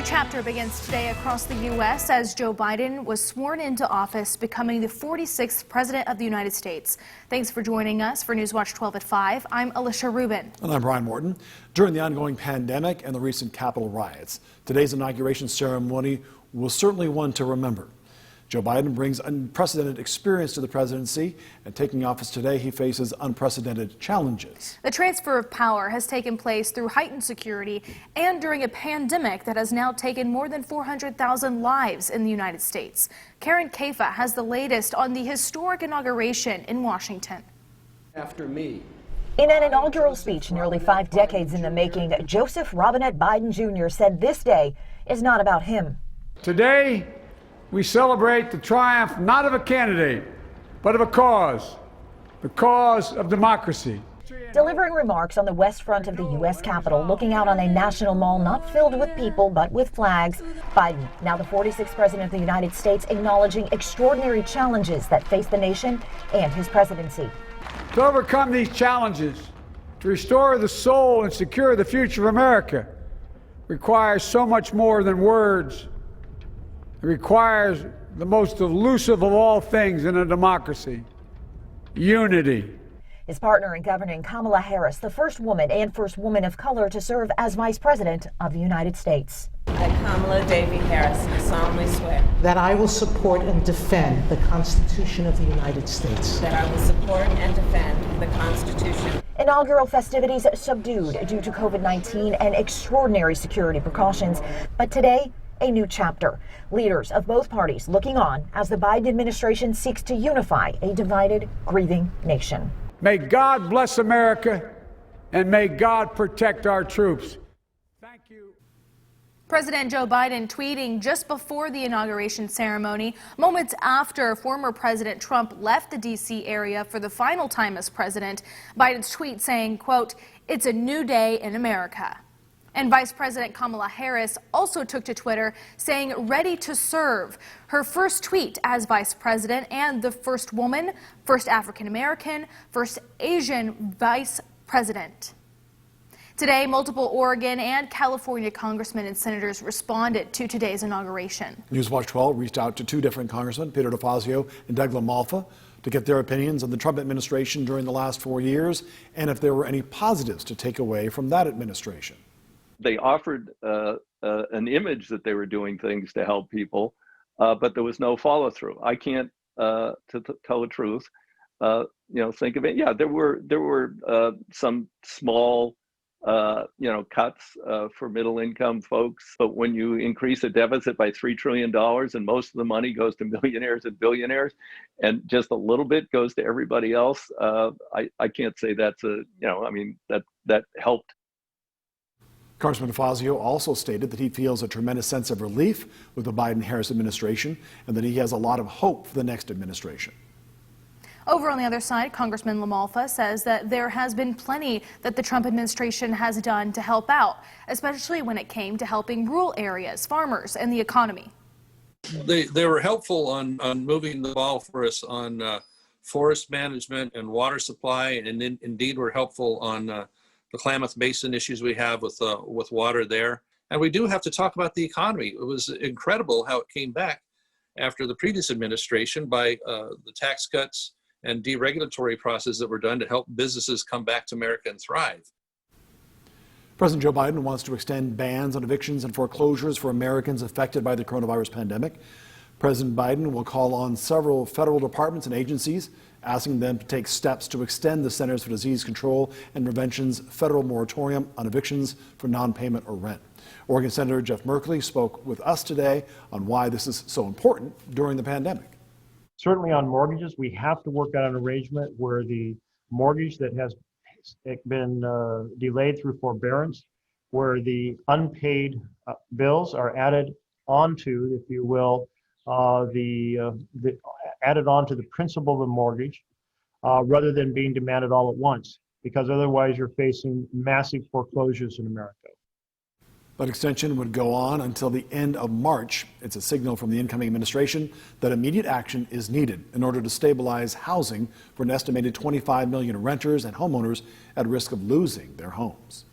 chapter begins today across the U.S. as Joe Biden was sworn into office, becoming the 46th President of the United States. Thanks for joining us for Newswatch 12 at 5. I'm Alicia Rubin. And I'm Brian Morton. During the ongoing pandemic and the recent Capitol riots, today's inauguration ceremony was certainly one to remember. Joe Biden brings unprecedented experience to the presidency, and taking office today, he faces unprecedented challenges. The transfer of power has taken place through heightened security and during a pandemic that has now taken more than 400,000 lives in the United States. Karen Kafa has the latest on the historic inauguration in Washington. After me. In an inaugural speech nearly 5 decades in the making, Joseph Robinette Biden Jr. said this day is not about him. Today, we celebrate the triumph not of a candidate, but of a cause, the cause of democracy. Delivering remarks on the west front of the U.S. Capitol, looking out on a national mall not filled with people, but with flags, Biden, now the 46th President of the United States, acknowledging extraordinary challenges that face the nation and his presidency. To overcome these challenges, to restore the soul and secure the future of America, requires so much more than words. It requires the most elusive of all things in a democracy, unity. His partner in governing, Kamala Harris, the first woman and first woman of color to serve as Vice President of the United States. I, Kamala Davy Harris, solemnly swear that I will support and defend the Constitution of the United States. that I will support and defend the Constitution. Inaugural festivities subdued due to COVID-19 and extraordinary security precautions. But today, a new chapter. Leaders of both parties looking on as the Biden administration seeks to unify a divided, grieving nation. May God bless America, and may God protect our troops. Thank you. President Joe Biden tweeting just before the inauguration ceremony, moments after former President Trump left the D.C. area for the final time as president. Biden's tweet saying, quote, "It's a new day in America." And Vice President Kamala Harris also took to Twitter saying ready to serve. Her first tweet as vice president and the first woman, first African American, first Asian vice president. Today, multiple Oregon and California congressmen and senators responded to today's inauguration. Newswatch 12 reached out to 2 different congressmen, Peter DeFazio and Doug LaMalfa, to get their opinions on the Trump administration during the last 4 years and if there were any positives to take away from that administration. They offered an image that they were doing things to help people, but there was no follow through. I can't, to tell the truth, think of it. Yeah, there were some small, cuts for middle income folks. But when you increase a deficit by $3 trillion and most of the money goes to millionaires and billionaires, and just a little bit goes to everybody else, I can't say that's that helped. Congressman DeFazio also stated that he feels a tremendous sense of relief with the Biden-Harris administration and that he has a lot of hope for the next administration. Over on the other side, Congressman LaMalfa says that there has been plenty that the Trump administration has done to help out, especially when it came to helping rural areas, farmers, and the economy. They were helpful on moving the ball for us on forest management and water supply, and indeed were helpful on the Klamath Basin issues we have with water there. And we do have to talk about the economy. It was incredible how it came back after the previous administration by the tax cuts and deregulatory processes that were done to help businesses come back to America and thrive. President Joe Biden wants to extend bans on evictions and foreclosures for Americans affected by the coronavirus pandemic. President Biden will call on several federal departments and agencies, asking them to take steps to extend the Centers for Disease Control and Prevention's federal moratorium on evictions for non-payment or rent. Oregon Senator Jeff MERKLEY spoke with us today on why this is so important during the pandemic. Certainly on mortgages, we have to work out an arrangement where the mortgage that has been delayed through forbearance, where the unpaid bills are added onto, if you will, added on to the principal of the mortgage rather than being demanded all at once, because otherwise you're facing massive foreclosures in America. That extension would go on until the end of March. It's a signal from the incoming administration that immediate action is needed in order to stabilize housing for an estimated 25 million renters and homeowners at risk of losing their homes.